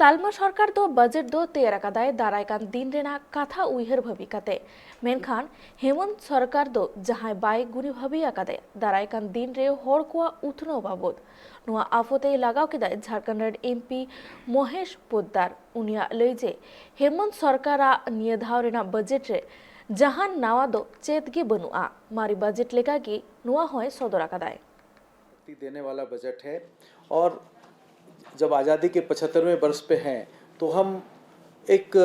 तालमा सरकार दो बजेट दो तैयार कदाय दारायकान दिन रेना कथा उइहर भबी कते मेनखान हेमंत सरकार दो जहां बाय गुनी भबी अकादे दारायकान दिन रे हर कोआ उथनो बाबद नुआ आफते लगाव केदाय झारखंड एमपी महेश पोद्दार उनिया लैजे हेमंत सरकारा निये धाव रेना बजेट रे जहां नावा दो चेतगे बनुआ मारी बजेट लेका की नुआ होय सदर अकादाय देने वाला बजट है। और जब आज़ादी के 75वें वर्ष पे हैं तो हम एक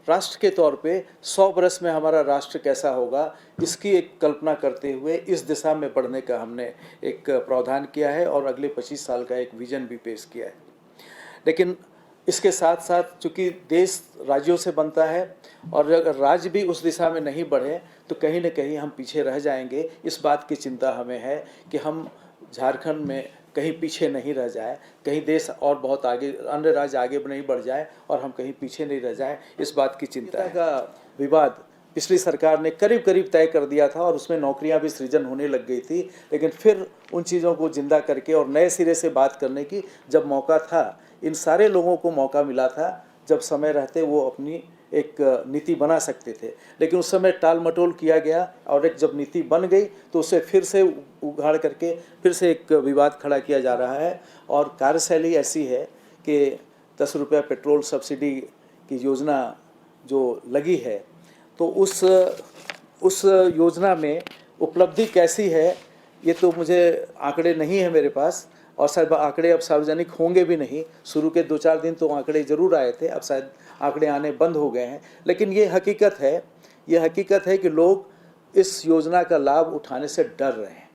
राष्ट्र के तौर पे 100 वर्ष में हमारा राष्ट्र कैसा होगा इसकी एक कल्पना करते हुए इस दिशा में बढ़ने का हमने एक प्रावधान किया है और अगले 25 साल का एक विजन भी पेश किया है। लेकिन इसके साथ साथ चूँकि देश राज्यों से बनता है और अगर राज्य भी उस दिशा में नहीं बढ़े तो कहीं न कहीं हम पीछे रह जाएंगे। इस बात की चिंता हमें है कि हम झारखंड में कहीं पीछे नहीं रह जाए, कहीं देश और बहुत आगे, अन्य राज्य आगे नहीं बढ़ जाए और हम कहीं पीछे नहीं रह जाए, इस बात की चिंता है। का विवाद पिछली सरकार ने करीब करीब तय कर दिया था और उसमें नौकरियां भी सृजन होने लग गई थी, लेकिन फिर उन चीज़ों को जिंदा करके और नए सिरे से बात करने की जब मौका था, इन सारे लोगों को मौका मिला था, जब समय रहते वो अपनी एक नीति बना सकते थे, लेकिन उस समय टाल मटोल किया गया और एक जब नीति बन गई तो उसे फिर से उघाड़ करके फिर से एक विवाद खड़ा किया जा रहा है। और कार्यशैली ऐसी है कि 10 रुपया पेट्रोल सब्सिडी की योजना जो लगी है तो उस योजना में उपलब्धि कैसी है ये तो मुझे आंकड़े नहीं है मेरे पास, और शायद आंकड़े अब सार्वजनिक होंगे भी नहीं। शुरू के 2-4 दिन तो आंकड़े ज़रूर आए थे, अब शायद आंकड़े आने बंद हो गए हैं। लेकिन ये हकीकत है कि लोग इस योजना का लाभ उठाने से डर रहे हैं।